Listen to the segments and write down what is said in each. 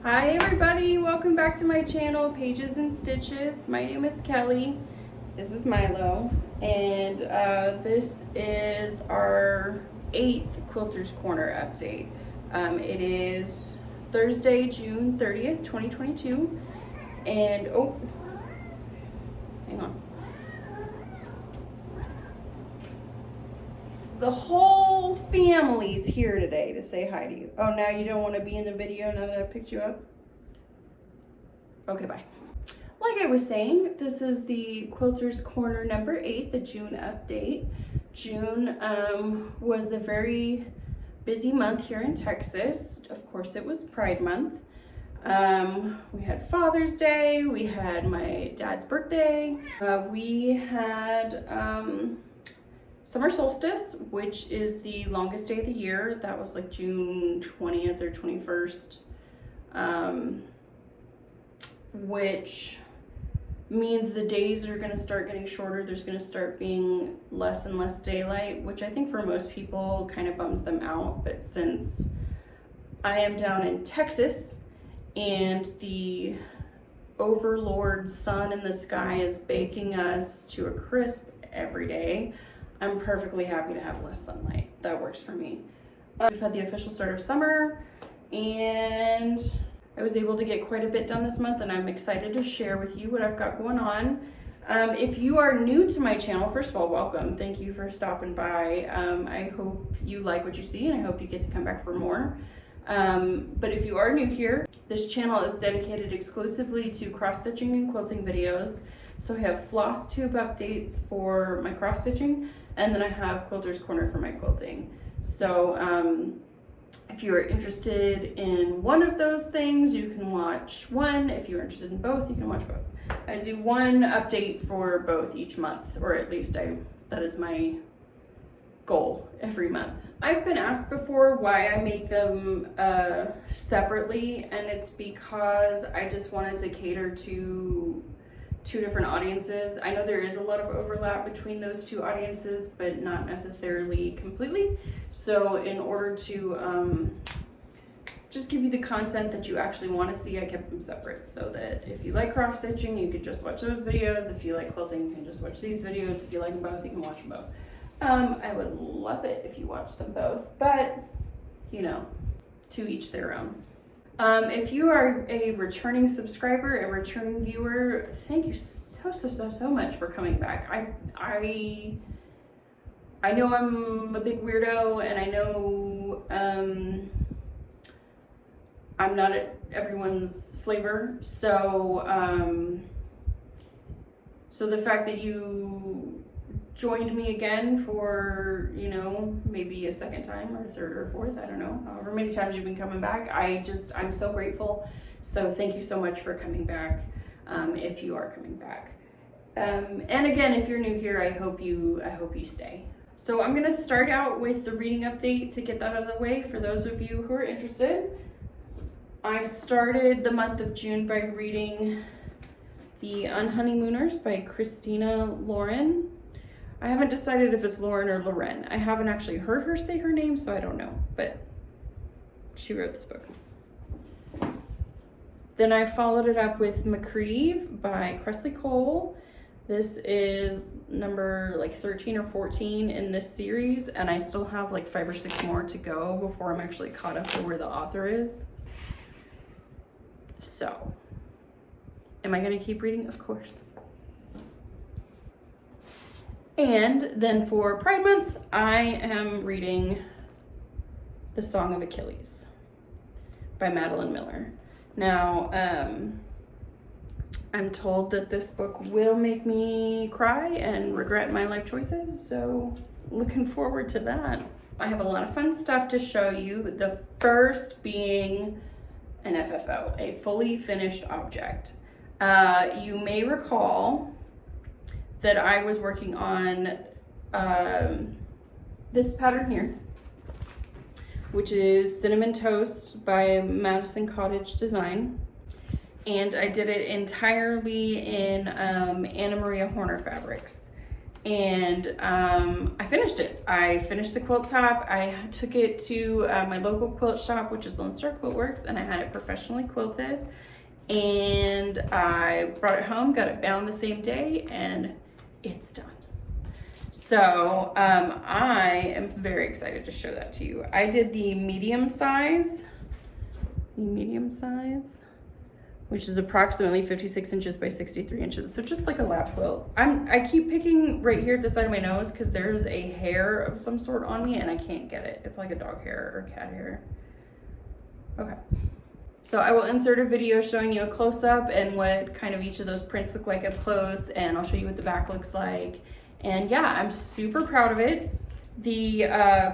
Hi everybody, welcome back to my channel, Pages and Stitches. My name is Kelly. This is Milo, and this is our 8th Quilters Corner update. It is Thursday, June 30th, 2022, and oh, hang on. The whole family's here today to say hi to you. Oh, now you don't want to be in the video now that I picked you up? Okay, bye. Like I was saying, this is the Quilters Corner number 8, the June update. June was a very busy month here in Texas. Of course, it was Pride Month. We had Father's Day, we had my dad's birthday, we had summer solstice, which is the longest day of the year. That was like June 20th or 21st, which means the days are gonna start getting shorter. There's gonna start being less and less daylight, which I think for most people kind of bums them out. But since I am down in Texas and the overlord sun in the sky is baking us to a crisp every day, I'm perfectly happy to have less sunlight. That works for me. We've had the official start of summer, and I was able to get quite a bit done this month, and I'm excited to share with you what I've got going on. If you are new to my channel, first of all, welcome. Thank you for stopping by. I hope you like what you see, and I hope you get to come back for more. But if you are new here, this channel is dedicated exclusively to cross-stitching and quilting videos. So I have floss tube updates for my cross-stitching, and then I have Quilters Corner for my quilting. So if you are interested in one of those things, you can watch one. If you're interested in both, you can watch both. I do one update for both each month, or at least that is my goal every month. I've been asked before why I make them separately, and it's because I just wanted to cater to two different audiences. I know there is a lot of overlap between those two audiences, but not necessarily completely. So in order to just give you the content that you actually want to see, I kept them separate so that if you like cross stitching, you could just watch those videos. If you like quilting, you can just watch these videos. If you like them both, you can watch them both. I would love it if you watched them both, but you know, to each their own. If you are a returning subscriber, a returning viewer, thank you so much for coming back. I know I'm a big weirdo, and I know I'm not at everyone's flavor. So so the fact that you joined me again for, you know, maybe a second time or third or fourth, I don't know, however many times you've been coming back, I'm so grateful. So thank you so much for coming back, if you are coming back. And again, if you're new here, I hope you stay. So I'm gonna start out with the reading update to get that out of the way for those of you who are interested. I started the month of June by reading The Unhoneymooners by Christina Lauren. I haven't decided if it's Lauren or Loren. I haven't actually heard her say her name, so I don't know, but she wrote this book. Then I followed it up with Macrieve by Kresley. This is number like 13 or 14 in this series, and I still have like 5 or 6 more to go before I'm actually caught up to where the author is. So, am I gonna keep reading? Of course. And then for Pride Month, I am reading The Song of Achilles by Madeline Miller. Now, I'm told that this book will make me cry and regret my life choices, so looking forward to that. I have a lot of fun stuff to show you, the first being an FFO, a fully finished object. You may recall that I was working on this pattern here, which is Cinnamon Toast by Madison Cottage Design, and I did it entirely in Anna Maria Horner fabrics. and I finished it. I finished the quilt top. I took it to my local quilt shop, which is Lone Star Quiltworks, and I had it professionally quilted. And I brought it home, got it bound the same day, and it's done. So I am very excited to show that to you. I did the medium size, which is approximately 56 inches by 63 inches. So just like a lap quilt. I keep picking right here at the side of my nose because there's a hair of some sort on me and I can't get it. It's like a dog hair or cat hair. Okay. So I will insert a video showing you a close-up and what kind of each of those prints look like up close, and I'll show you what the back looks like. And yeah, I'm super proud of it. The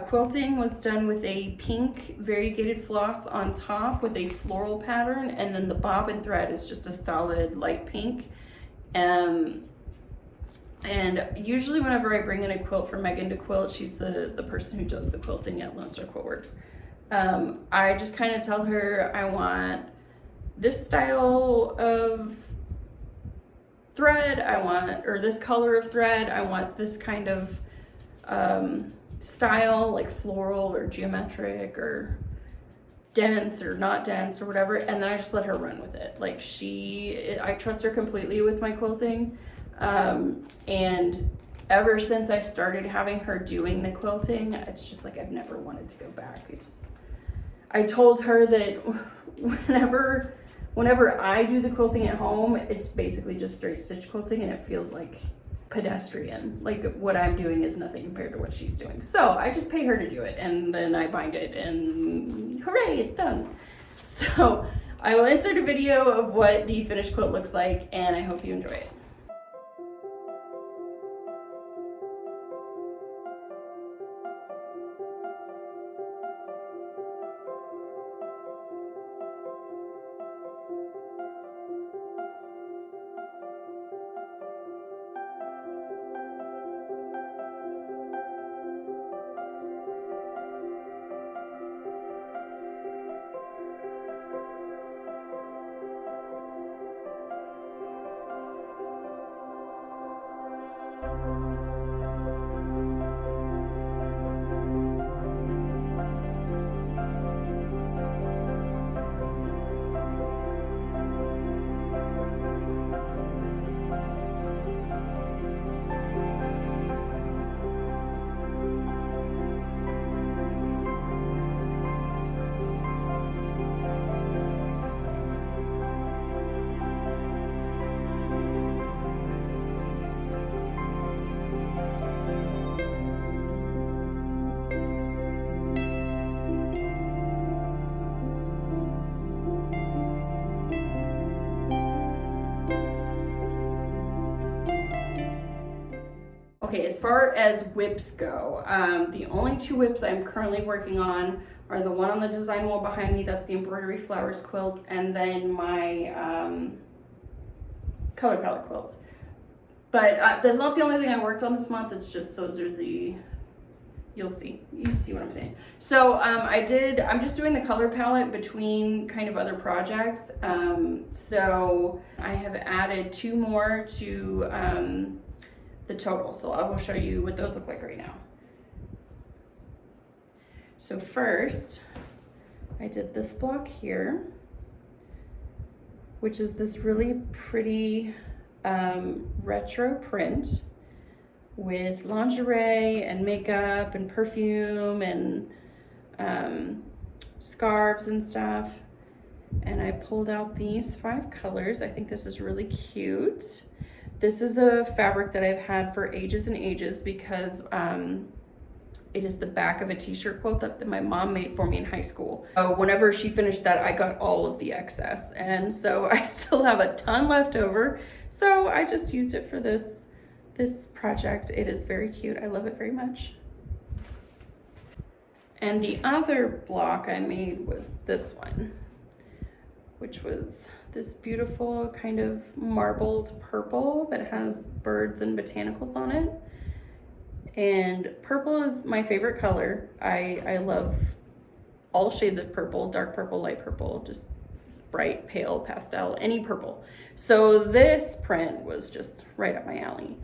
quilting was done with a pink variegated floss on top with a floral pattern, and then the bobbin thread is just a solid light pink. And usually whenever I bring in a quilt for Megan to quilt, she's the person who does the quilting at Lone Star Quiltworks. I just kind of tell her I want this style of thread, or this color of thread, I want this kind of style, like floral or geometric or dense or not dense or whatever, and then I just let her run with it. Like I trust her completely with my quilting, and ever since I started having her doing the quilting, it's just like I've never wanted to go back. I told her that whenever I do the quilting at home, it's basically just straight stitch quilting, and it feels like pedestrian. Like what I'm doing is nothing compared to what she's doing. So I just pay her to do it, and then I bind it, and hooray, it's done. So I will insert a video of what the finished quilt looks like, and I hope you enjoy it. Okay, as far as whips go, the only two whips I'm currently working on are the one on the design wall behind me, that's the Embroidery Flowers quilt, and then my color palette quilt. But that's not the only thing I worked on this month, it's just those are the, you see what I'm saying. So I'm just doing the color palette between kind of other projects. So I have added 2 more to the total. So I will show you what those look like right now. So first, I did this block here, which is this really pretty retro print with lingerie and makeup and perfume and scarves and stuff. And I pulled out these 5 colors. I think this is really cute. This is a fabric that I've had for ages and ages because it is the back of a t-shirt quilt that my mom made for me in high school. Whenever she finished that, I got all of the excess. And so I still have a ton left over. So I just used it for this project. It is very cute. I love it very much. And the other block I made was this one, which was this beautiful kind of marbled purple that has birds and botanicals on it. And purple is my favorite color. I love all shades of purple, dark purple, light purple, just bright, pale, pastel, any purple. So this print was just right up my alley.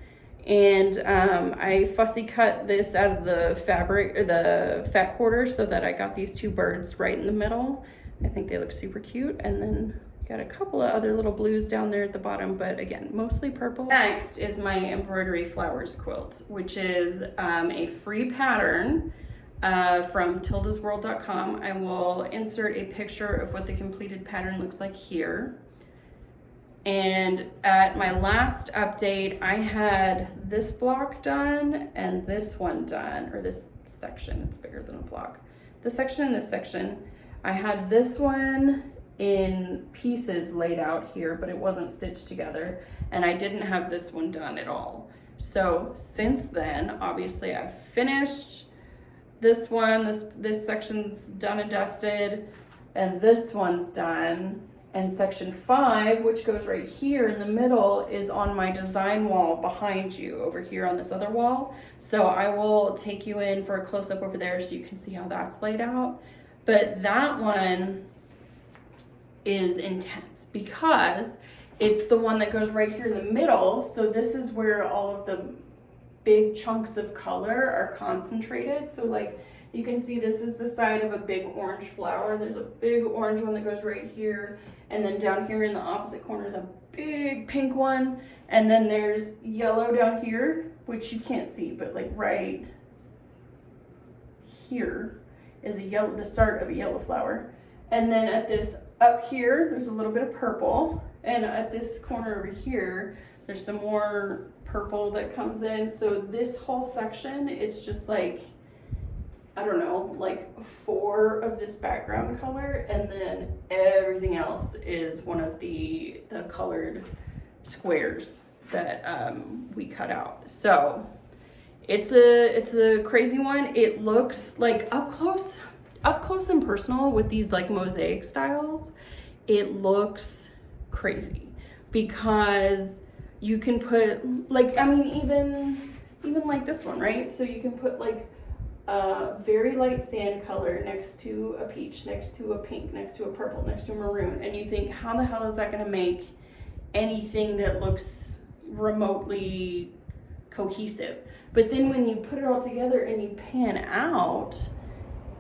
And I fussy cut this out of the fabric, or the fat quarter, so that I got these two birds right in the middle. I think they look super cute. And then got a couple of other little blues down there at the bottom, but again, mostly purple. Next is my Embroidery Flowers quilt, which is a free pattern from tildasworld.com. I will insert a picture of what the completed pattern looks like here. And at my last update, I had this block done and this one done, or this section, it's bigger than a block. The section and this section, I had this one in pieces laid out here, but it wasn't stitched together, and I didn't have this one done at all. So since then, obviously I've finished this one, this section's done and dusted, and this one's done. And section 5, which goes right here in the middle, is on my design wall behind you over here on this other wall. So I will take you in for a close-up over there so you can see how that's laid out. But that one is intense because it's the one that goes right here in the middle. So this is where all of the big chunks of color are concentrated. So like you can see, this is the side of a big orange flower. There's a big orange one that goes right here. And then down here in the opposite corner is a big pink one. And then there's yellow down here, which you can't see, but like right here is a yellow, the start of a yellow flower. And then at this up here, there's a little bit of purple. And at this corner over here, there's some more purple that comes in. So this whole section, it's just like, I don't know, like 4 of this background color, and then everything else is one of the colored squares that we cut out. So it's a crazy one. It looks like up close and personal with these like mosaic styles, it looks crazy because you can put like, I mean, even like this one, right? So you can put like very light sand color next to a peach, next to a pink, next to a purple, next to a maroon, and you think, how the hell is that going to make anything that looks remotely cohesive? But then when you put it all together and you pan out,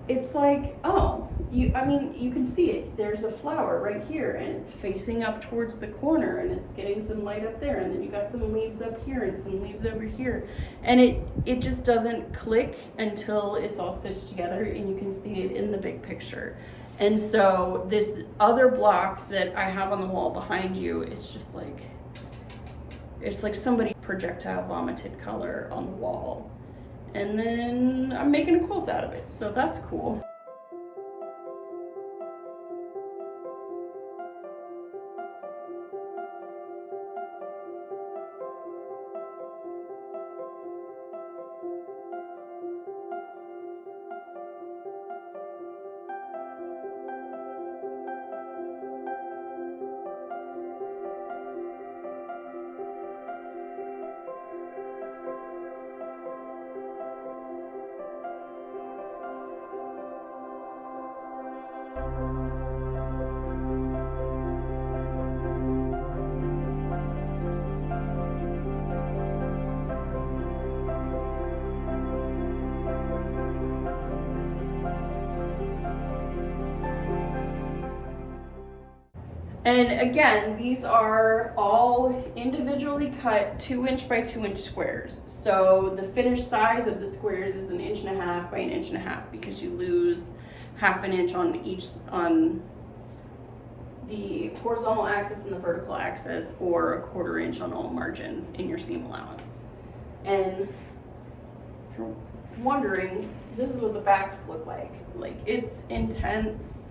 it's like, oh, you can see it. There's a flower right here, and it's facing up towards the corner, and it's getting some light up there, and then you got some leaves up here and some leaves over here, and it just doesn't click until it's all stitched together and you can see it in the big picture. And so this other block that I have on the wall behind you, it's just like, it's like somebody projectile vomited color on the wall. And then I'm making a quilt out of it, so that's cool. And again, these are all individually cut 2" by 2" squares. So the finished size of the squares is 1.5" by 1.5" because you lose 1/2 inch on the horizontal axis and the vertical axis, or 1/4 inch on all margins in your seam allowance. And if you're wondering, this is what the backs look like. Like, it's intense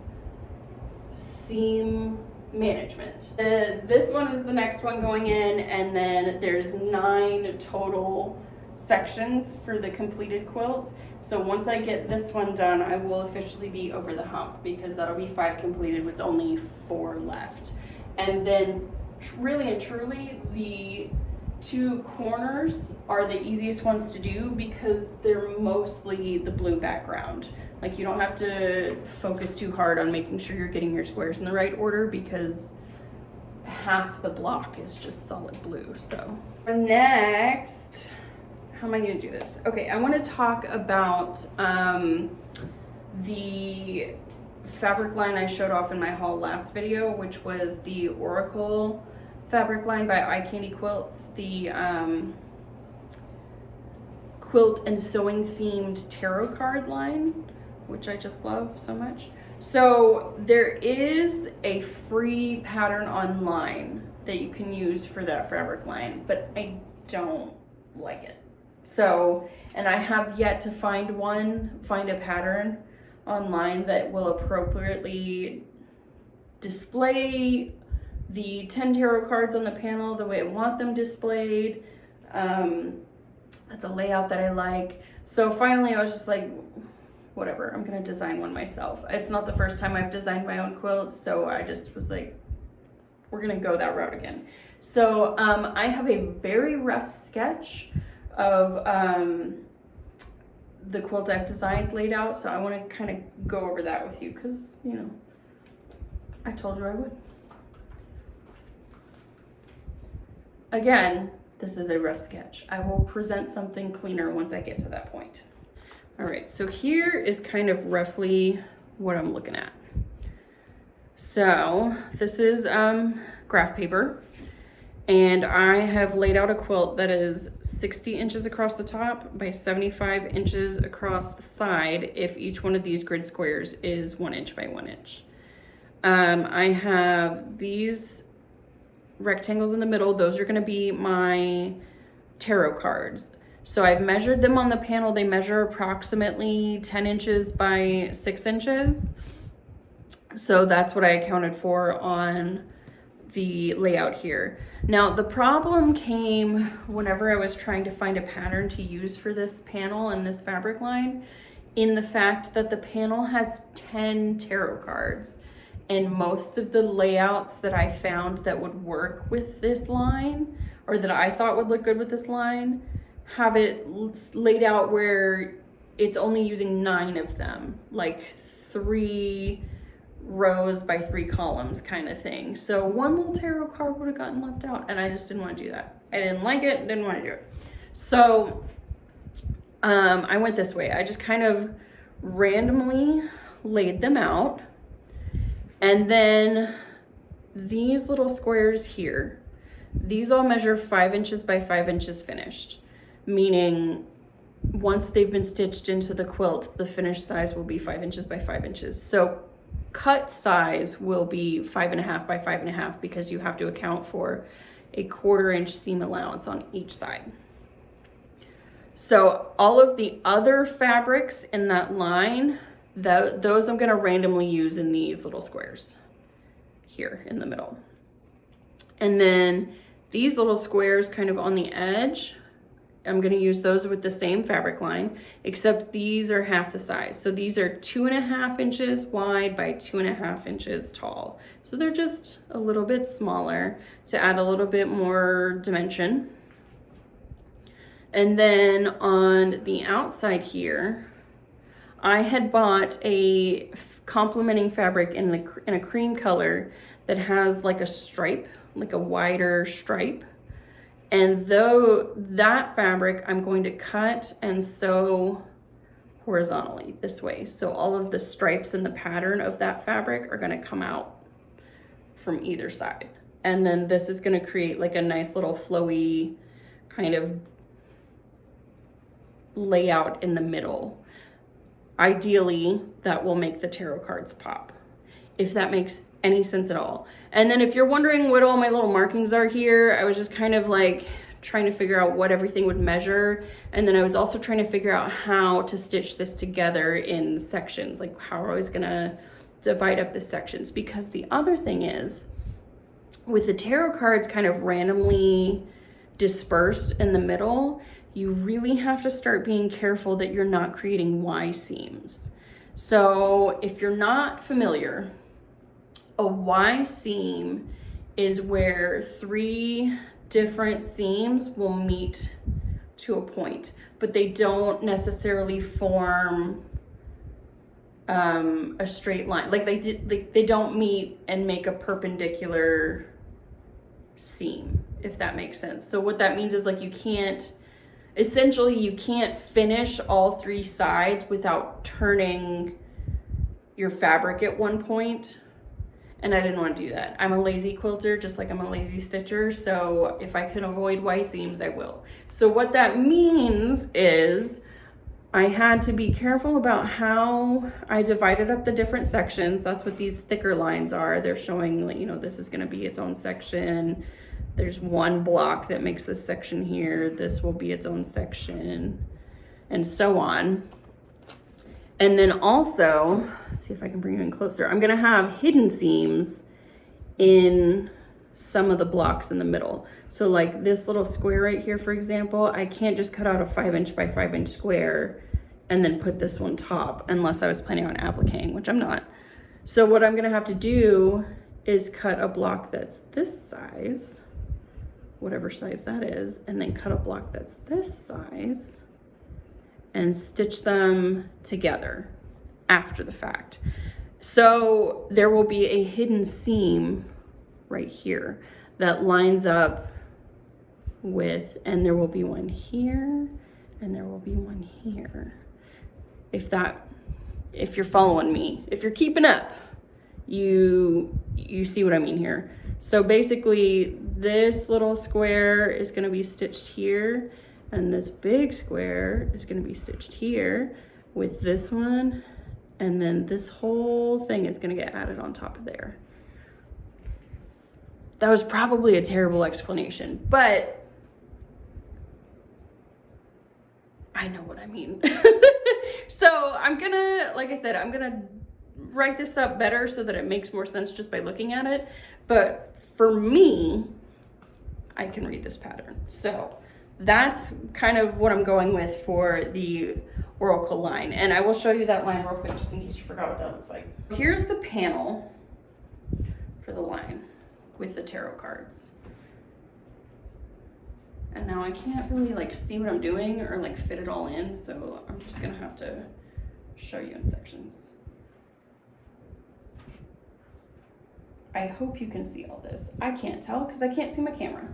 seam management. This one is the next one going in, and then there's 9 total sections for the completed quilt. So once I get this one done, I will officially be over the hump, because that'll be 5 completed with only 4 left. And then really and truly, the 2 corners are the easiest ones to do because they're mostly the blue background. Like, you don't have to focus too hard on making sure you're getting your squares in the right order, because half the block is just solid blue. So next, how am I gonna do this? Okay, I wanna talk about the fabric line I showed off in my haul last video, which was the Oracle fabric line by Candy Quilts, the quilt and sewing themed tarot card line, which I just love so much. So there is a free pattern online that you can use for that fabric line, but I don't like it. So, and I have yet to find a pattern online that will appropriately display the 10 tarot cards on the panel the way I want them displayed. That's a layout that I like. So finally I was just like, whatever, I'm gonna design one myself. It's not the first time I've designed my own quilts, so I just was like, we're gonna go that route again. So I have a very rough sketch of the quilt I've designed laid out, so I wanna kind of go over that with you because, you know, I told you I would. Again, this is a rough sketch. I will present something cleaner once I get to that point. All right, so here is kind of roughly what I'm looking at. So this is graph paper, and I have laid out a quilt that is 60 inches across the top by 75 inches across the side if each one of these grid squares is 1 inch by 1 inch. I have these rectangles in the middle. Those are gonna be my tarot cards. So I've measured them on the panel. They measure approximately 10 inches by 6 inches. So that's what I accounted for on the layout here. Now the problem came whenever I was trying to find a pattern to use for this panel and this fabric line, in the fact that the panel has 10 tarot cards. And most of the layouts that I found that would work with this line, or that I thought would look good with this line, have it laid out where it's only using 9 of them, like 3 rows by 3 columns kind of thing. So one little tarot card would have gotten left out, and I just didn't want to do that. I didn't like it, didn't want to do it. So I went this way. I just kind of randomly laid them out. And then these little squares here, these all measure 5 inches by 5 inches finished, meaning once they've been stitched into the quilt, the finished size will be 5 inches by 5 inches. So cut size will be 5.5 by 5.5 because you have to account for a 1/4 inch seam allowance on each side. So all of the other fabrics in that line, those I'm gonna randomly use in these little squares here in the middle. And then these little squares kind of on the edge, I'm gonna use those with the same fabric line, except these are half the size. So these are 2.5 inches wide by 2.5 inches tall. So they're just a little bit smaller to add a little bit more dimension. And then on the outside here, I had bought a complementing fabric in a cream color that has like a stripe, like a wider stripe. And though that fabric I'm going to cut and sew horizontally this way. So all of the stripes in the pattern of that fabric are gonna come out from either side. And then this is gonna create like a nice little flowy kind of layout in the middle. Ideally, that will make the tarot cards pop, if that makes any sense at all. And then if you're wondering what all my little markings are here, I was just kind of like trying to figure out what everything would measure. And then I was also trying to figure out how to stitch this together in sections, like how I was gonna divide up the sections. Because the other thing is, with the tarot cards kind of randomly dispersed in the middle, you really have to start being careful that you're not creating Y seams. So if you're not familiar, a Y seam is where 3 different seams will meet to a point, but they don't necessarily form a straight line. Like they don't meet and make a perpendicular seam, if that makes sense. So what that means is like essentially you can't finish all 3 sides without turning your fabric at one point. And I didn't want to do that. I'm a lazy quilter, just like I'm a lazy stitcher. So if I can avoid Y seams, I will. So what that means is I had to be careful about how I divided up the different sections. That's what these thicker lines are. They're showing, like, you know, this is going to be its own section. There's one block that makes this section here. This will be its own section, and so on. And then also, let's see if I can bring you in closer. I'm gonna have hidden seams in some of the blocks in the middle. So like this little square right here, for example, I can't just cut out a 5" by 5" square and then put this one top unless I was planning on appliquing, which I'm not. So what I'm gonna have to do is cut a block that's this size, whatever size that is, and then cut a block that's this size and stitch them together after the fact. So there will be a hidden seam right here that lines up with, and there will be one here, and there will be one here. If you're following me, if you're keeping up, you see what I mean here. So basically this little square is gonna be stitched here, and this big square is gonna be stitched here with this one, and then this whole thing is gonna get added on top of there. That was probably a terrible explanation, but I know what I mean. So I'm gonna, like I said, I'm gonna write this up better so that it makes more sense just by looking at it. But for me, I can read this pattern. So that's kind of what I'm going with for the oracle line. And I will show you that line real quick just in case you forgot what that looks like. Here's the panel for the line with the tarot cards. And now I can't really like see what I'm doing or like fit it all in, so I'm just gonna have to show you in sections. I hope you can see all this. I can't tell because I can't see my camera.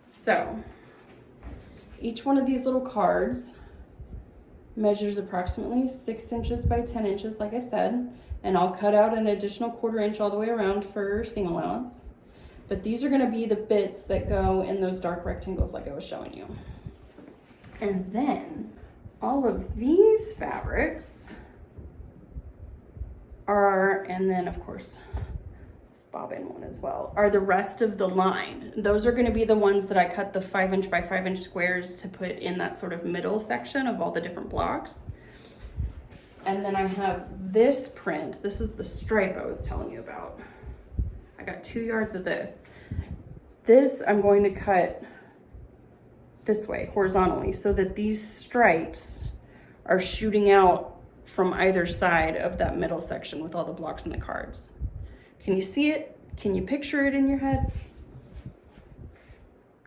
So each one of these little cards measures approximately 6 inches by 10 inches, like I said, and I'll cut out an additional 1/4 inch all the way around for seam allowance. But these are gonna be the bits that go in those dark rectangles like I was showing you. And then all of these fabrics are, and then of course, this bobbin one as well, are the rest of the line. Those are gonna be the ones that I cut the 5" by 5" squares to put in that sort of middle section of all the different blocks. And then I have this print. This is the stripe I was telling you about. I got 2 yards of this. This I'm going to cut this way, horizontally, so that these stripes are shooting out from either side of that middle section with all the blocks and the cards. Can you see it? Can you picture it in your head?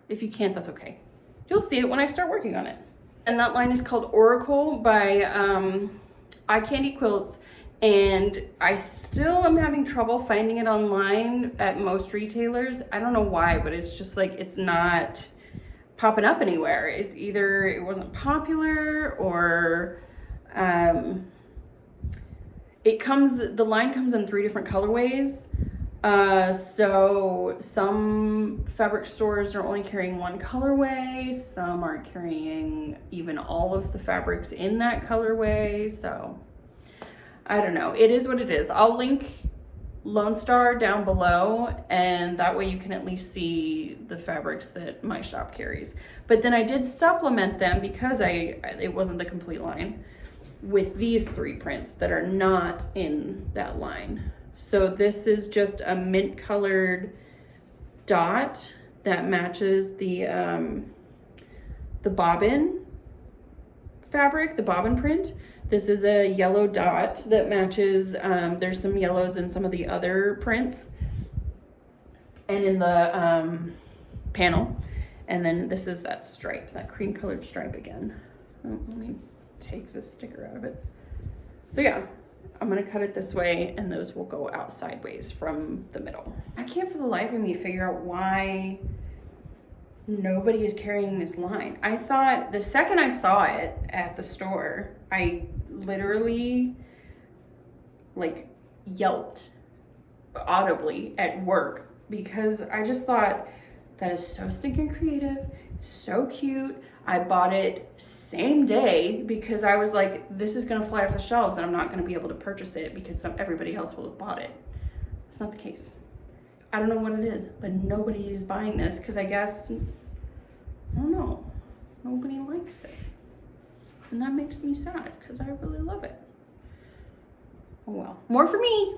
If you can't, that's okay. You'll see it when I start working on it. And that line is called Oracle by Candy Quilts. And I still am having trouble finding it online at most retailers. I don't know why, but it's just like, it's not popping up anywhere. It's either it wasn't popular or the line comes in 3 different colorways. So some fabric stores are only carrying 1 colorway. Some aren't carrying even all of the fabrics in that colorway. So I don't know. It is what it is. I'll link Lone Star down below, and that way you can at least see the fabrics that my shop carries. But then I did supplement them because it wasn't the complete line with these 3 prints that are not in that line. So this is just a mint colored dot that matches the bobbin fabric, the bobbin print. This is a yellow dot that matches, there's some yellows in some of the other prints and in the panel. And then this is that stripe, that cream colored stripe again. Oh, let me take this sticker out of it. So yeah, I'm gonna cut it this way, and those will go out sideways from the middle. I can't for the life of me figure out why nobody is carrying this line. I thought the second I saw it at the store, I literally like yelped audibly at work because I just thought that is so stinking creative, so cute. I bought it same day because I was like, this is gonna fly off the shelves and I'm not gonna be able to purchase it because everybody else will have bought it. It's not the case. I don't know what it is, but nobody is buying this because I guess, I don't know, nobody likes it. And that makes me sad because I really love it. Oh well, more for me.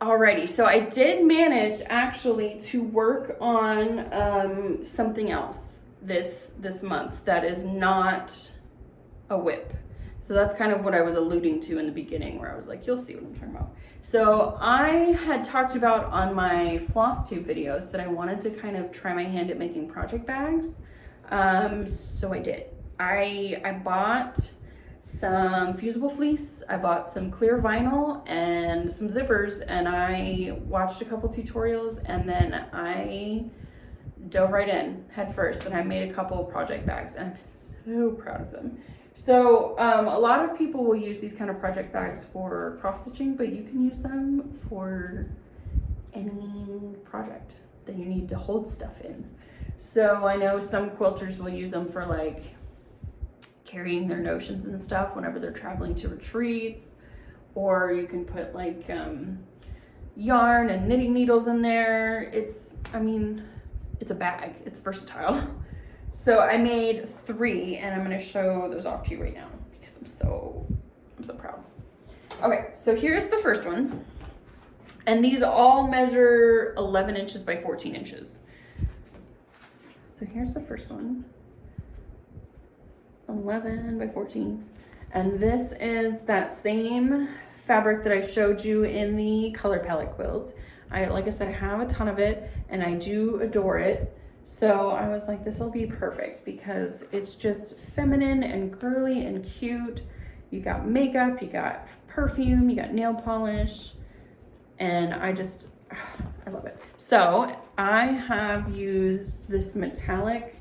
Alrighty, so I did manage actually to work on something else this month that is not a whip. So that's kind of what I was alluding to in the beginning where I was like, you'll see what I'm talking about. So I had talked about on my floss tube videos that I wanted to kind of try my hand at making project bags. So I did. I bought some fusible fleece, I bought some clear vinyl and some zippers, and I watched a couple tutorials and then I dove right in head first and I made a couple of project bags and I'm so proud of them. So a lot of people will use these kind of project bags for cross stitching, but you can use them for any project that you need to hold stuff in. So I know some quilters will use them for like carrying their notions and stuff whenever they're traveling to retreats, or you can put like yarn and knitting needles in there. I mean, it's a bag, it's versatile. So I made 3 and I'm gonna show those off to you right now because I'm so proud. Okay, so here's the first one. And these all measure 11 inches by 14 inches. So here's the first one. 11 by 14. And this is that same fabric that I showed you in the color palette quilt. Like I said, I have a ton of it and I do adore it. So I was like, this will be perfect because it's just feminine and girly and cute. You got makeup, you got perfume, you got nail polish, and I love it. So I have used this metallic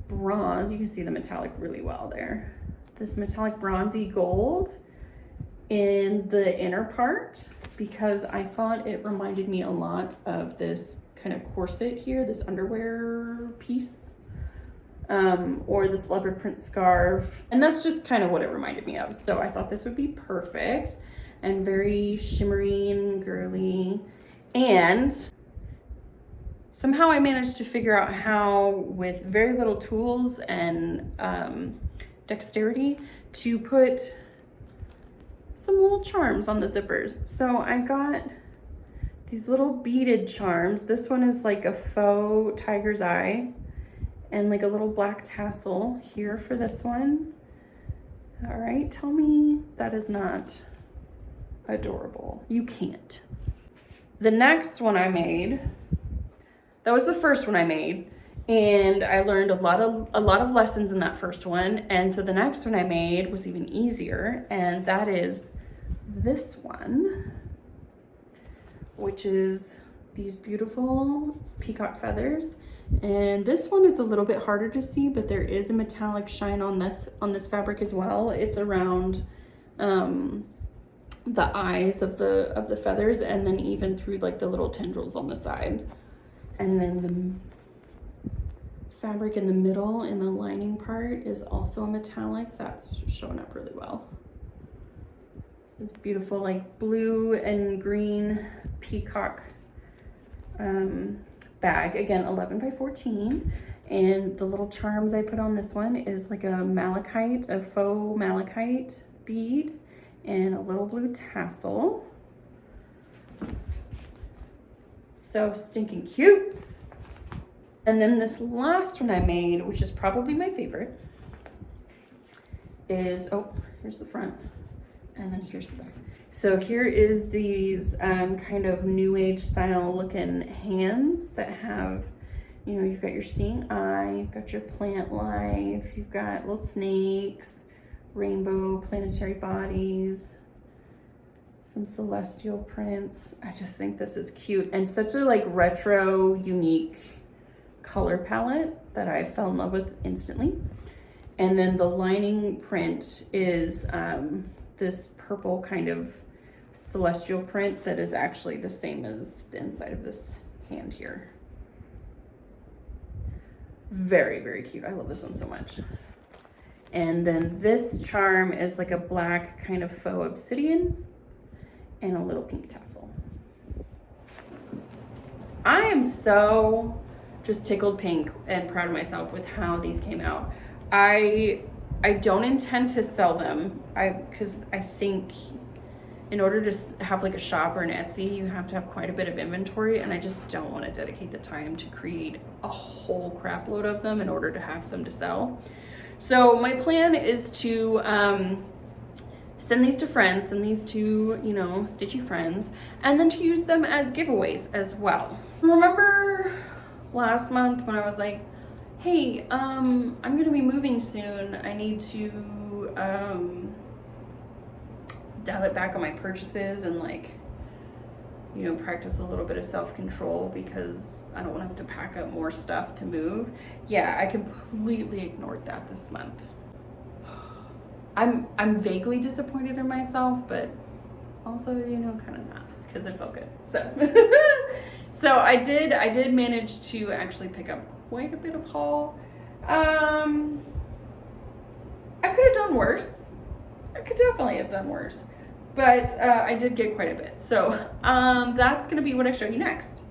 bronze. You can see the metallic really well there. This metallic bronzy gold in the inner part because I thought it reminded me a lot of this kind of corset here, this underwear piece, or this leopard print scarf. And that's just kind of what it reminded me of. So I thought this would be perfect and very shimmery and girly. And somehow I managed to figure out how, with very little tools and dexterity, to put some little charms on the zippers. So I got these little beaded charms. This one is like a faux tiger's eye and like a little black tassel here for this one. All right, tell me that is not adorable. You can't. The next one I made, that was the first one I made, and I learned a lot of lessons in that first one. And so the next one I made was even easier, and that is this one, which is these beautiful peacock feathers. And this one is a little bit harder to see, but there is a metallic shine on this fabric as well. It's around the eyes of the feathers, and then even through like the little tendrils on the side. And then the fabric in the middle in the lining part is also a metallic. That's showing up really well. This beautiful like blue and green peacock bag, again 11 by 14. And the little charms I put on this one is like a malachite, a faux malachite bead, and a little blue tassel. So stinking cute. And then this last one I made, which is probably my favorite, is, oh, here's the front, and then here's the back. So here is these kind of new age style looking hands that have, you know, you've got your seeing eye, you've got your plant life, you've got little snakes, rainbow planetary bodies. some celestial prints. I just think this is cute and such a like retro, unique color palette that I fell in love with instantly. And then the lining print is this purple kind of celestial print that is actually the same as the inside of this hand here. Very, very cute. I love this one so much. And then this charm is like a black kind of faux obsidian and a little pink tassel. I am so just tickled pink and proud of myself with how these came out. I don't intend to sell them because I think in order to have like a shop or an Etsy, you have to have quite a bit of inventory, and I just don't want to dedicate the time to create a whole crap load of them in order to have some to sell. So my plan is to send these to friends, send these to, you know, stitchy friends, and then to use them as giveaways as well. Remember last month when I was like, hey, I'm gonna be moving soon. I need to dial it back on my purchases and like, you know, practice a little bit of self-control because I don't want to have to pack up more stuff to move. Yeah, I completely ignored that this month. I'm vaguely disappointed in myself, but also, you know, kind of not, because it felt good. So I did manage to actually pick up quite a bit of haul. I could have done worse. I could definitely have done worse, but I did get quite a bit. So that's gonna be what I show you next.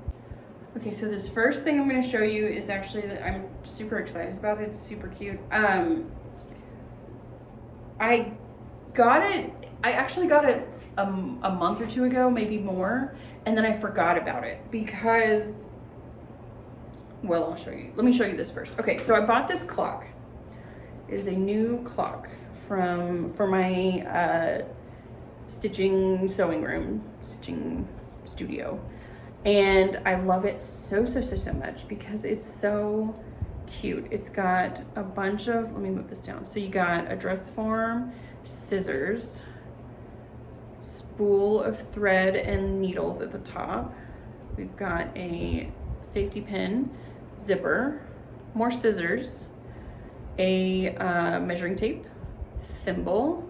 Okay, so this first thing I'm gonna show you is actually that I'm super excited about it. It's super cute. I actually got it a month or two ago, maybe more, and then I forgot about it because, well, I'll show you. Let me show you this first. Okay, so I bought this clock. It is a new clock for my stitching studio, and I love it so much because it's so cute. It's got a bunch of, let me move this down. So you got a dress form, scissors, spool of thread and needles at the top. We've got a safety pin, zipper, more scissors, a measuring tape, thimble,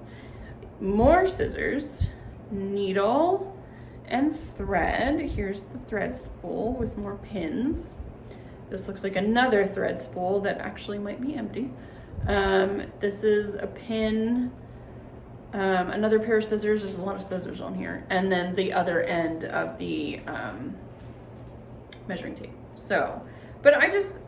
more scissors, needle and thread. Here's the thread spool with more pins. This looks like another thread spool that actually might be empty. This is a pin, another pair of scissors. There's a lot of scissors on here. And then the other end of the measuring tape. So, but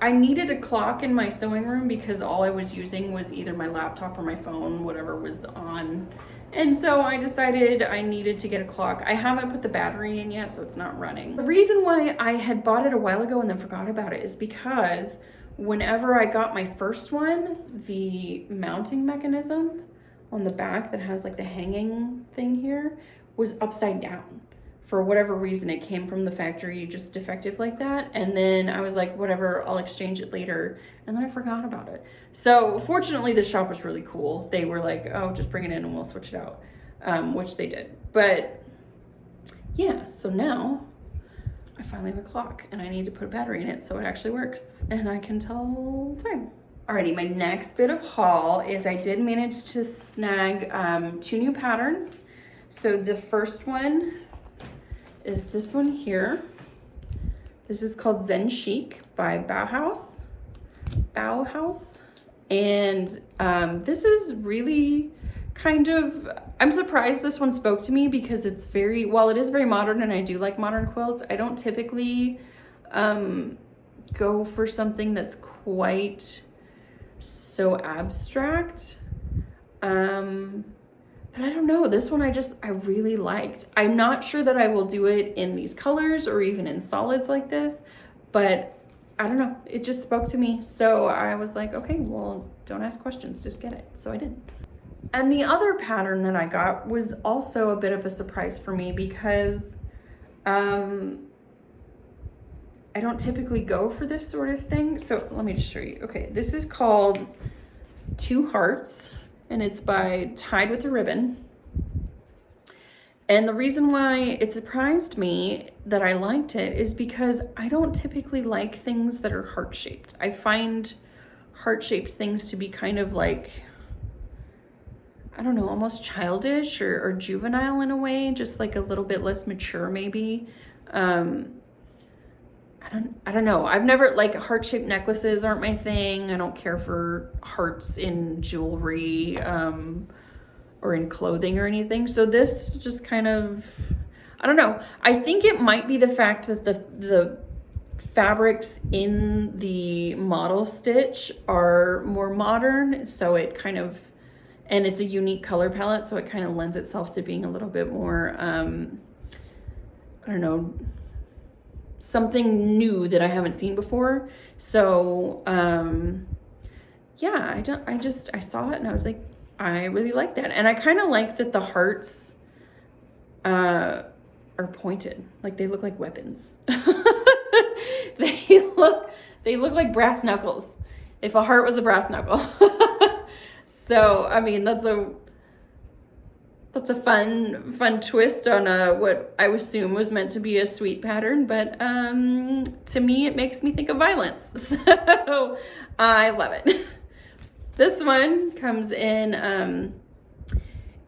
I needed a clock in my sewing room because all I was using was either my laptop or my phone, whatever was on. And so I decided I needed to get a clock. I haven't put the battery in yet, so it's not running. The reason why I had bought it a while ago and then forgot about it is because whenever I got my first one, the mounting mechanism on the back that has like the hanging thing here was upside down. For whatever reason, it came from the factory just defective like that. And then I was like, whatever, I'll exchange it later. And then I forgot about it. So fortunately, the shop was really cool. They were like, oh, just bring it in and we'll switch it out, which they did. But yeah, so now I finally have a clock and I need to put a battery in it so it actually works and I can tell time. Alrighty, my next bit of haul is I did manage to snag 2 new patterns. So the first one is this one here. This is called Zen Chic by Bauhaus. And this is really kind of, I'm surprised this one spoke to me because it's very, while it is very modern and I do like modern quilts, I don't typically go for something that's quite so abstract. But I don't know, this one I really liked. I'm not sure that I will do it in these colors or even in solids like this, but I don't know, it just spoke to me. So I was like, okay, well, don't ask questions, just get it. So I did. And the other pattern that I got was also a bit of a surprise for me because I don't typically go for this sort of thing. So let me just show you. Okay, this is called 2 Hearts. And it's by Tied with a Ribbon. And the reason why it surprised me that I liked it is because I don't typically like things that are heart-shaped. I find heart-shaped things to be kind of like, I don't know, almost childish or juvenile in a way, just like a little bit less mature maybe. I don't know. I've never, like, heart-shaped necklaces aren't my thing. I don't care for hearts in jewelry or in clothing or anything. So this just kind of, I don't know. I think it might be the fact that the fabrics in the model stitch are more modern, so it kind of, and it's a unique color palette, so it kind of lends itself to being a little bit more, I don't know, something new that I haven't seen before. So, yeah, I saw it and I was like, I really like that. And I kind of like that the hearts, are pointed, like they look like weapons. They look like brass knuckles. If a heart was a brass knuckle. So, I mean, that's a fun twist on what I assume was meant to be a sweet pattern, but to me it makes me think of violence. So I love it. This one comes in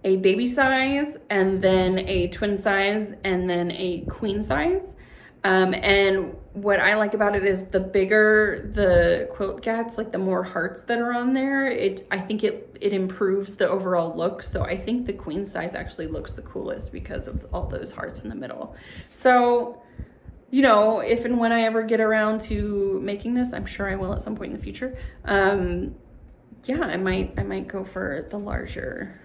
a baby size, and then a twin size, and then a queen size. And what I like about it is the bigger the quilt gets, like the more hearts that are on there, I think it improves the overall look. So I think the queen size actually looks the coolest because of all those hearts in the middle. So, you know, if and when I ever get around to making this, I'm sure I will at some point in the future. Yeah, I might go for the larger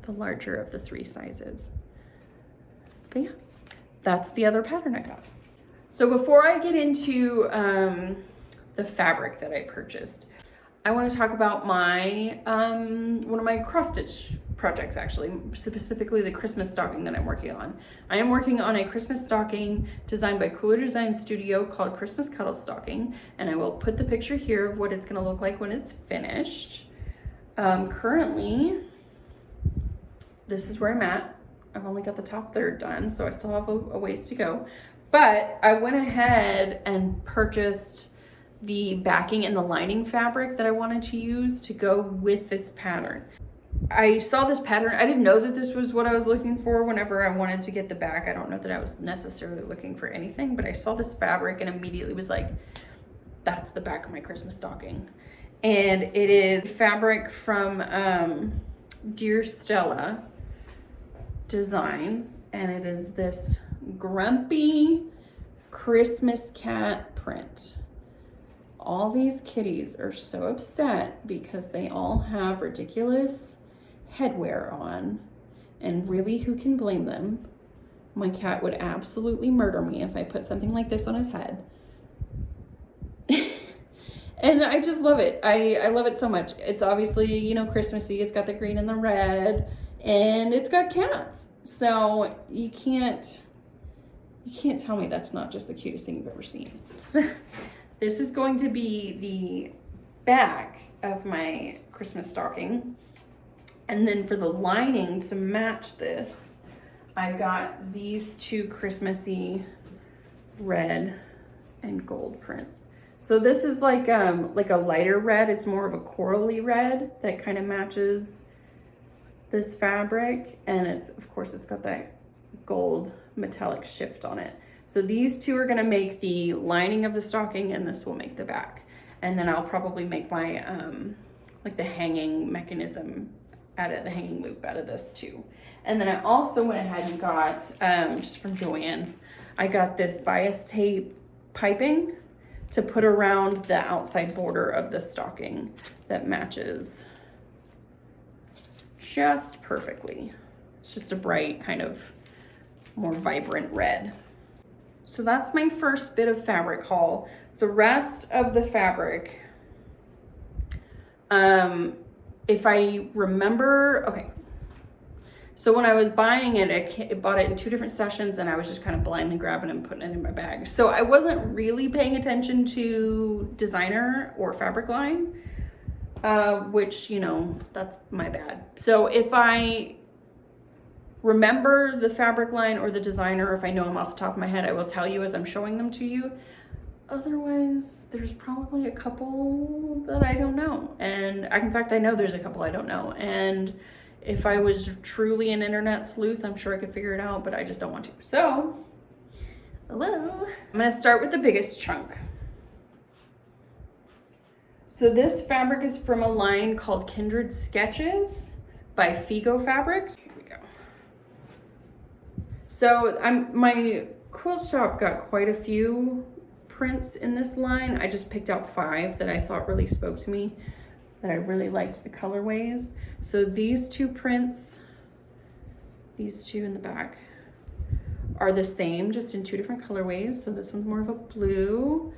of the 3 sizes. But yeah, that's the other pattern I got. So before I get into the fabric that I purchased, I want to talk about my one of my cross stitch projects, actually, specifically the Christmas stocking that I'm working on. I am working on a Christmas stocking designed by Cooler Design Studio called Christmas Cuddle Stocking, and I will put the picture here of what it's going to look like when it's finished. Currently, this is where I'm at. I've only got the top third done, so I still have a ways to go. But I went ahead and purchased the backing and the lining fabric that I wanted to use to go with this pattern. I saw this pattern. I didn't know that this was what I was looking for whenever I wanted to get the back. I don't know that I was necessarily looking for anything, but I saw this fabric and immediately was like, that's the back of my Christmas stocking. And it is fabric from Dear Stella Designs, and it is this grumpy Christmas cat print. All these kitties are so upset because they all have ridiculous headwear on, and really, who can blame them? My cat would absolutely murder me if I put something like this on his head. And I just love it. I love it so much. It's obviously, you know, Christmassy. It's got the green and the red, and it's got cats. So you can't tell me that's not just the cutest thing you've ever seen. So, this is going to be the back of my Christmas stocking. And then for the lining to match this, I got these 2 Christmassy red and gold prints. So this is like a lighter red. It's more of a corally red that kind of matches this fabric. And of course it's got that gold metallic shift on it. So these 2 are gonna make the lining of the stocking, and this will make the back. And then I'll probably make my, like the hanging mechanism the hanging loop out of this too. And then I also went ahead and got, just from Joann's, I got this bias tape piping to put around the outside border of the stocking that matches just perfectly. It's just a bright, kind of more vibrant red. So that's my first bit of fabric haul. The rest of the fabric, if I remember, okay. So when I was buying it, I bought it in 2 different sessions, and I was just kind of blindly grabbing it and putting it in my bag. So I wasn't really paying attention to designer or fabric line, which, you know, that's my bad. So if I remember the fabric line or the designer. If I know them off the top of my head, I will tell you as I'm showing them to you. Otherwise, there's probably a couple that I don't know. And in fact, I know there's a couple I don't know. And if I was truly an internet sleuth, I'm sure I could figure it out, but I just don't want to. So, well, I'm gonna start with the biggest chunk. So this fabric is from a line called Kindred Sketches by Figo Fabrics. Here we go. So my quilt shop got quite a few prints in this line. I just picked out 5 that I thought really spoke to me, that I really liked the colorways. So these 2 prints, these 2 in the back, are the same, just in 2 different colorways. So this one's more of a blue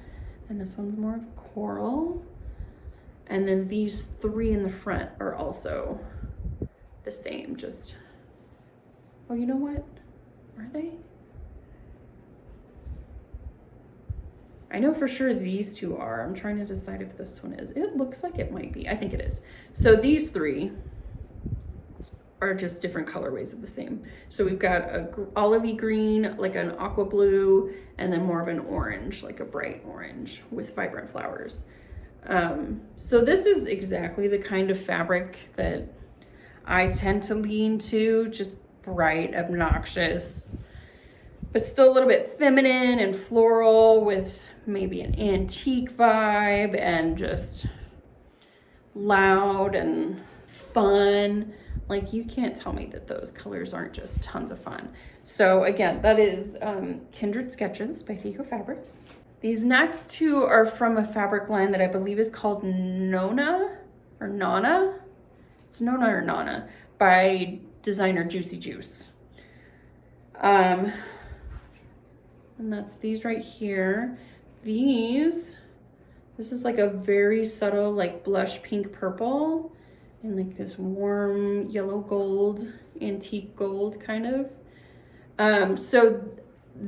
and this one's more of a coral. And then these 3 in the front are also the same, just, oh, you know what? Are they? I know for sure these 2 are. I'm trying to decide if this one is. It looks like it might be. I think it is. So these 3 are just different colorways of the same. So we've got a olivey green, like an aqua blue, and then more of an orange, like a bright orange with vibrant flowers. So this is exactly the kind of fabric that I tend to lean to, just bright, obnoxious, but still a little bit feminine and floral with maybe an antique vibe and just loud and fun. Like, you can't tell me that those colors aren't just tons of fun. So again, that is Kindred Sketches by Figo Fabrics. These next 2 are from a fabric line that I believe is called Nona or Nona. It's Nona or Nona by designer Juicy Juice. And that's these right here. This is like a very subtle, like blush pink purple and like this warm yellow gold, antique gold kind of. So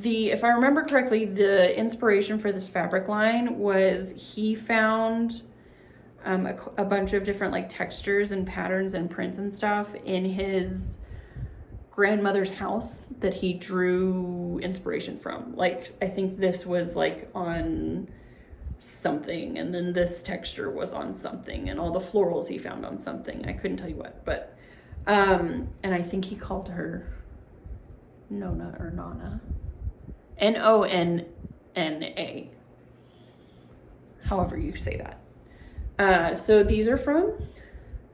if I remember correctly, the inspiration for this fabric line was he found a bunch of different like textures and patterns and prints and stuff in his grandmother's house that he drew inspiration from. Like, I think this was like on something, and then this texture was on something, and all the florals he found on something. I couldn't tell you what, but and I think he called her Nona or Nona. Nonna, however you say that. So these are from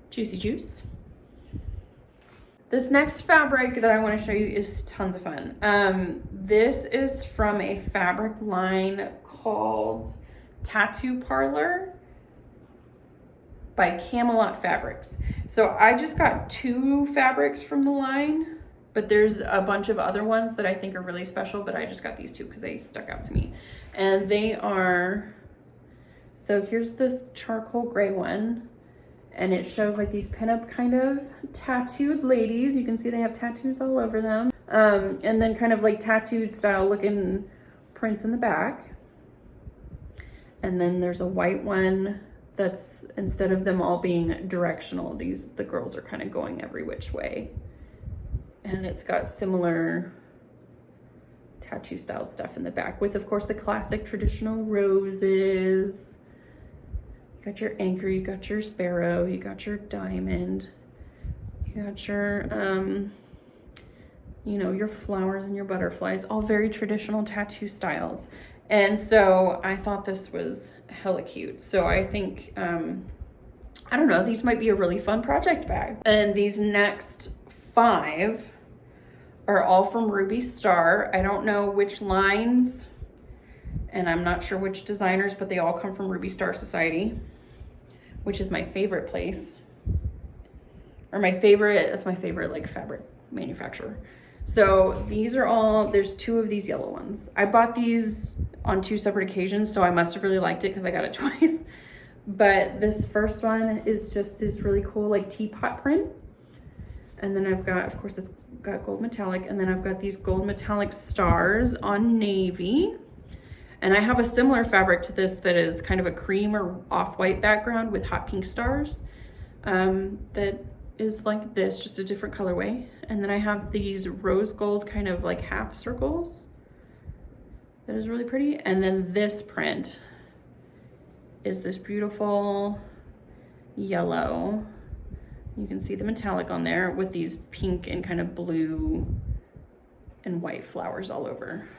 Juicy Juice. This next fabric that I want to show you is tons of fun. This is from a fabric line called Tattoo Parlor by Camelot Fabrics. So I just got 2 fabrics from the line, but there's a bunch of other ones that I think are really special, but I just got these 2 because they stuck out to me. And they are, so here's this charcoal gray one, and it shows like these pinup kind of tattooed ladies. You can see they have tattoos all over them. And then kind of like tattooed style looking prints in the back. And then there's a white one that's, instead of them all being directional, the girls are kind of going every which way. And it's got similar tattoo styled stuff in the back with, of course, the classic traditional roses. You got your anchor, you got your sparrow, you got your diamond, you got your, you know, your flowers and your butterflies, all very traditional tattoo styles. And so I thought this was hella cute. So I think, I don't know, these might be a really fun project bag. And these next 5 are all from Ruby Star. I don't know which lines, and I'm not sure which designers, but they all come from Ruby Star Society, which is my favorite place. Or it's my favorite like fabric manufacturer. So these are all, there's 2 of these yellow ones. I bought these on 2 separate occasions, so I must have really liked it because I got it twice. But this first one is just this really cool like teapot print. And then I've got, of course, it's got gold metallic, and then I've got these gold metallic stars on navy. And I have a similar fabric to this that is kind of a cream or off-white background with hot pink stars that is like this, just a different colorway. And then I have these rose gold kind of like half circles. That is really pretty. And then this print is this beautiful yellow. You can see the metallic on there with these pink and kind of blue and white flowers all over.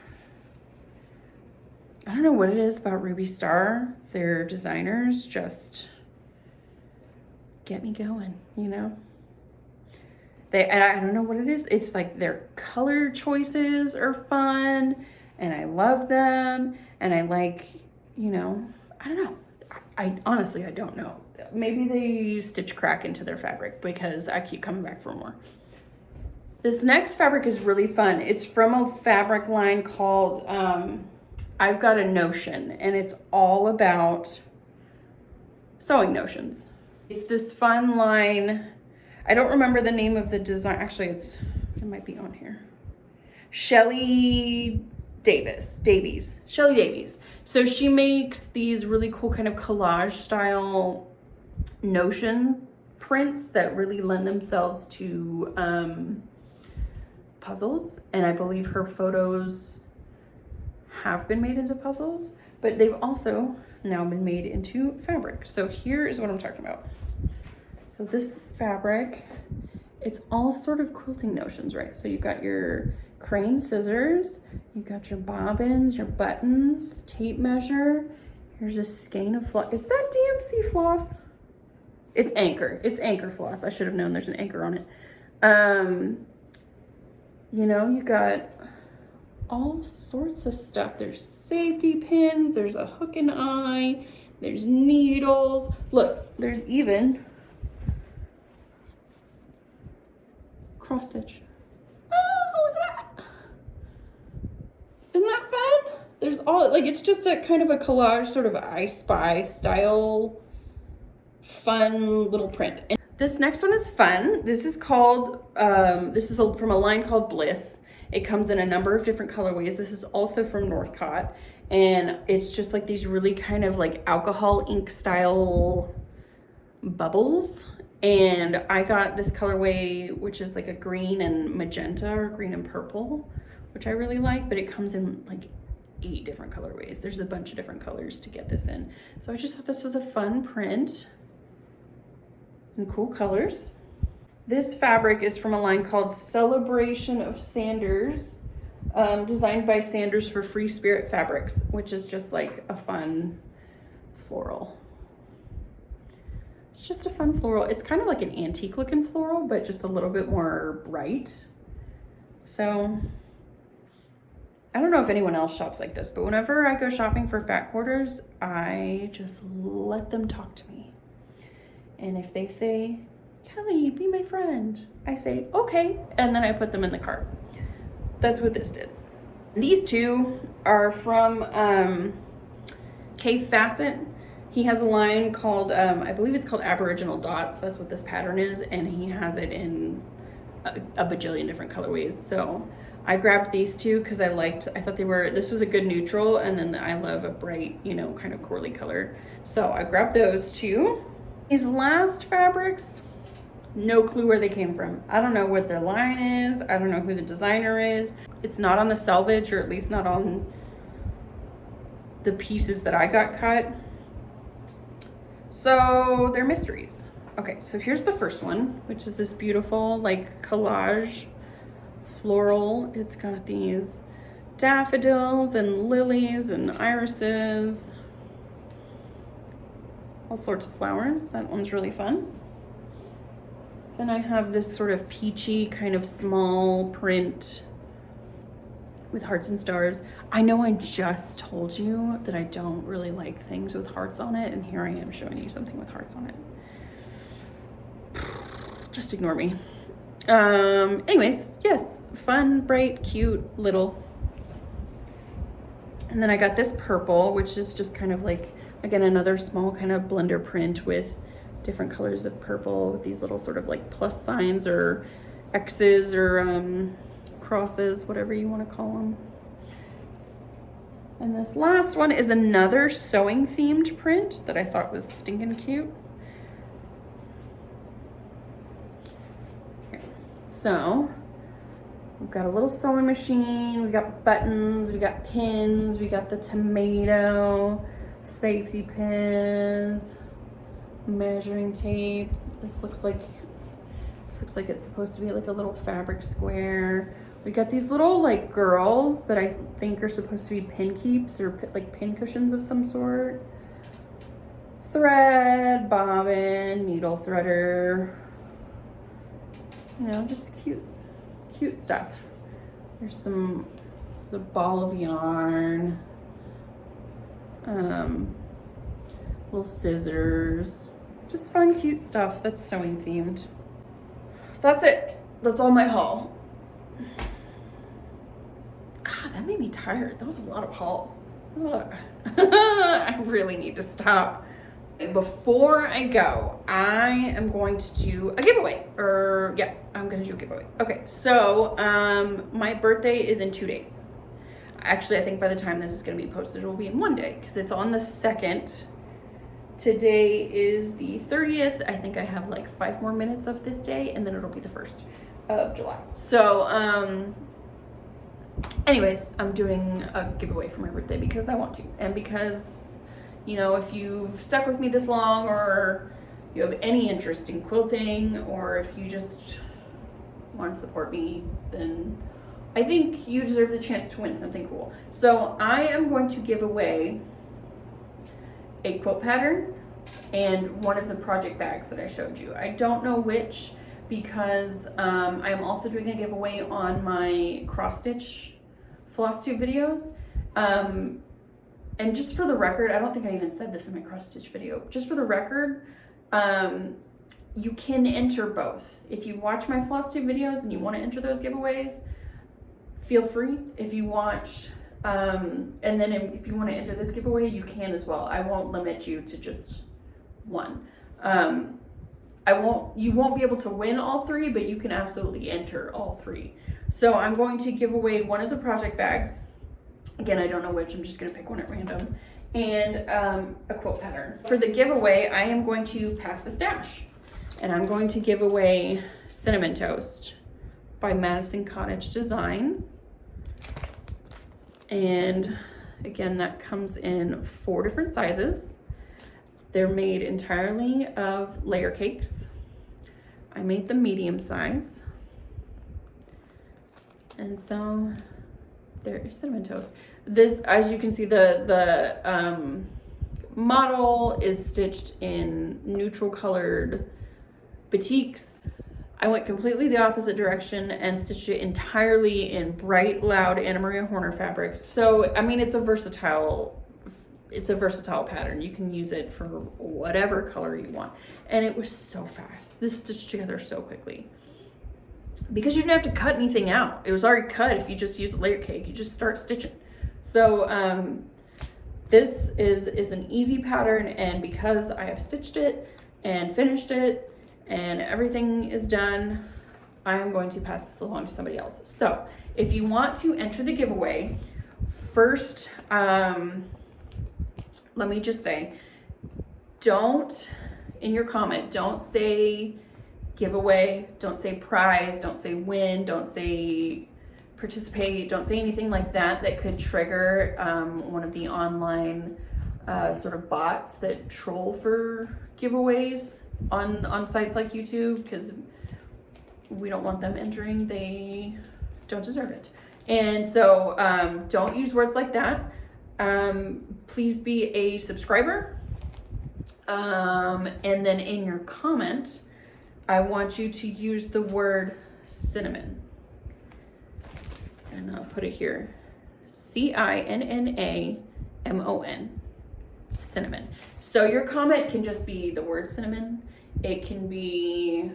I don't know what it is about Ruby Star. Their designers just get me going, you know? And I don't know what it is. It's like their color choices are fun and I love them. And I like, you know, I don't know. I honestly, I don't know. Maybe they stitch crack into their fabric because I keep coming back for more. This next fabric is really fun. It's from a fabric line called I've Got a Notion, and it's all about sewing notions. It's this fun line. I don't remember the name of the design. Actually, it might be on here. Shelly Davies. So she makes these really cool kind of collage style notion prints that really lend themselves to puzzles. And I believe her photos have been made into puzzles, but they've also now been made into fabric. So here is what I'm talking about. So this fabric, it's all sort of quilting notions, right? So you've got your crane scissors, you've got your bobbins, your buttons, tape measure. Here's a skein of floss. Is that DMC floss? It's anchor floss. I should have known there's an anchor on it. You know, you got all sorts of stuff. There's safety pins, there's a hook and eye, there's needles. Look, there's even cross stitch. Oh, look at that. Isn't that fun? There's all, like, it's just a kind of a collage, sort of I Spy style, fun little print. And this next one is fun. This is called, from a line called Bliss. It comes in a number of different colorways. This is also from Northcott, and it's just like these really kind of like alcohol ink style bubbles. And I got this colorway, which is like a green and magenta or green and purple, which I really like, but it comes in like 8 different colorways. There's a bunch of different colors to get this in. So I just thought this was a fun print and cool colors. This fabric is from a line called Celebration of Sanders, designed by Sanders for Free Spirit Fabrics, which is just like a fun floral. It's just a fun floral. It's kind of like an antique looking floral, but just a little bit more bright. So I don't know if anyone else shops like this, but whenever I go shopping for fat quarters, I just let them talk to me. And if they say, Kelly, be my friend, I say, okay, and then I put them in the cart. That's what this did. These two are from K Facet. He has a line called, I believe it's called Aboriginal Dots. That's what this pattern is, and he has it in a bajillion different colorways. So I grabbed these two because I thought this was a good neutral, and then I love a bright, you know, kind of corally color. So I grabbed those two. These last fabrics, no clue where they came from. I don't know what their line is. I don't know who the designer is. It's not on the selvage, or at least not on the pieces that I got cut. So they're mysteries. Okay, so here's the first one, which is this beautiful like collage floral. It's got these daffodils and lilies and irises, all sorts of flowers. That one's really fun. Then I have this sort of peachy kind of small print with hearts and stars. I know I just told you that I don't really like things with hearts on it, and here I am showing you something with hearts on it. Just ignore me. Anyways, yes, fun, bright, cute, little. And then I got this purple, which is just kind of like, again, another small kind of blender print with different colors of purple with these little sort of like plus signs or X's or crosses, whatever you want to call them. And this last one is another sewing themed print that I thought was stinking cute. Here. So We've got a little sewing machine, we got buttons, we got pins, we got the tomato, safety pins, measuring tape. This looks like it's supposed to be like a little fabric square. We got these little like girls that I think are supposed to be pin keeps or like pin cushions of some sort. Thread, bobbin, needle threader. You know, just cute stuff. There's the ball of yarn. Little scissors. Just fun, cute stuff that's sewing themed. That's it. That's all my haul. God, that made me tired. That was a lot of haul. I really need to stop. Before I go, I am going to do a giveaway. I'm gonna do a giveaway. Okay, so my birthday is in 2 days. Actually, I think by the time this is gonna be posted, it will be in 1 day because it's on the 2nd. Today is the 30th. I think I have like 5 more minutes of this day and then it'll be the 1st of July. So, anyways, I'm doing a giveaway for my birthday because I want to. And because, you know, if you've stuck with me this long or you have any interest in quilting or if you just want to support me, then I think you deserve the chance to win something cool. So I am going to give away a quilt pattern and one of the project bags that I showed you. I don't know which because I'm also doing a giveaway on my cross stitch floss tube videos. And just for the record, I don't think I even said this in my cross stitch video. Just for the record, you can enter both. If you watch my floss tube videos and you want to enter those giveaways, feel free. If you watch and then if you want to enter this giveaway, you can as well. I won't limit you to just one. You won't be able to win all 3, but you can absolutely enter all 3. So I'm going to give away one of the project bags. Again, I don't know which, I'm just gonna pick one at random. And a quilt pattern. For the giveaway, I am going to pass the stash. And I'm going to give away Cinnamon Toast by Madison Cottage Designs. And again, that comes in 4 different sizes. They're made entirely of layer cakes. I made the medium size. And so there is Cinnamon Toast. This, as you can see, the model is stitched in neutral colored batiks. I went completely the opposite direction and stitched it entirely in bright, loud Anna Maria Horner fabrics. So, I mean, it's a versatile pattern. You can use it for whatever color you want. And it was so fast. This stitched together so quickly. Because you didn't have to cut anything out. It was already cut if you just use a layer cake. You just start stitching. So, this is an easy pattern, and because I have stitched it and finished it, and everything is done, I am going to pass this along to somebody else. So if you want to enter the giveaway, first, let me just say, in your comment, don't say giveaway, don't say prize, don't say win, don't say participate, don't say anything like that that could trigger one of the online sort of bots that troll for giveaways on sites like YouTube, because we don't want them entering. They don't deserve it. And so don't use words like that. Please be a subscriber. And then in your comment, I want you to use the word cinnamon. And I'll put it here. CINNAMON. Cinnamon. So your comment can just be the word cinnamon. It can be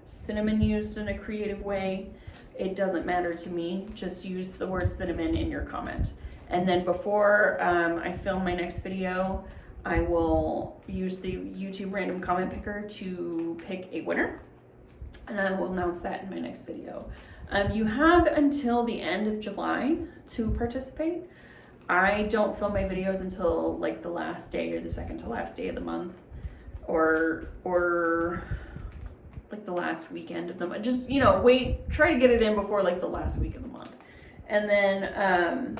cinnamon used in a creative way. It doesn't matter to me. Just use the word cinnamon in your comment. And then before I film my next video, I will use the YouTube random comment picker to pick a winner. And I will announce that in my next video. You have until the end of July to participate. I don't film my videos until like the last day or the second to last day of the month, or like the last weekend of the month. Just, you know, try to get it in before like the last week of the month. And then,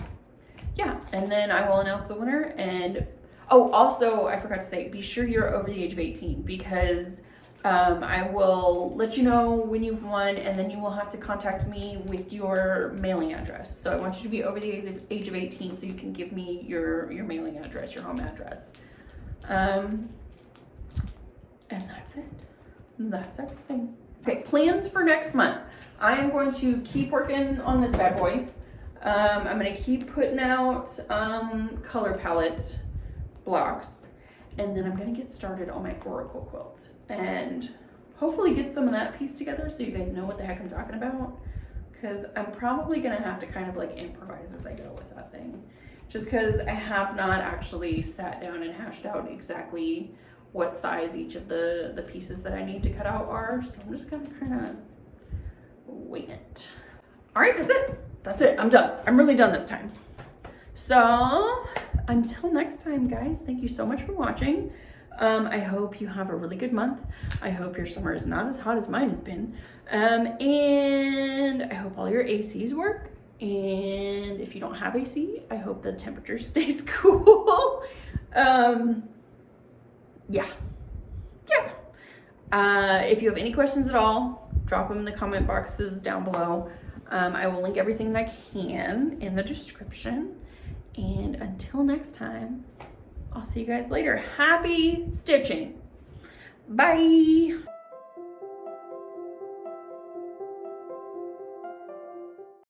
yeah, and then I will announce the winner. And, oh, also, I forgot to say, be sure you're over the age of 18 because I will let you know when you've won, and then you will have to contact me with your mailing address. So I want you to be over the age of 18 so you can give me your mailing address, your home address. And that's it. That's everything. Okay, plans for next month. I am going to keep working on this bad boy. I'm going to keep putting out color palette blocks, and then I'm going to get started on my oracle quilt and hopefully get some of that piece together so you guys know what the heck I'm talking about, because I'm probably going to have to kind of like improvise as I go with that thing, just because I have not actually sat down and hashed out exactly what size each of the pieces that I need to cut out are. So I'm just going to kind of wing it. All right, that's it. I'm done. I'm really done this time. So until next time, guys, thank you so much for watching. I hope you have a really good month. I hope your summer is not as hot as mine has been. And I hope all your ACs work. And if you don't have AC, I hope the temperature stays cool. Yeah. If you have any questions at all, drop them in the comment boxes down below. I will link everything that I can in the description. And until next time, I'll see you guys later. Happy stitching. Bye.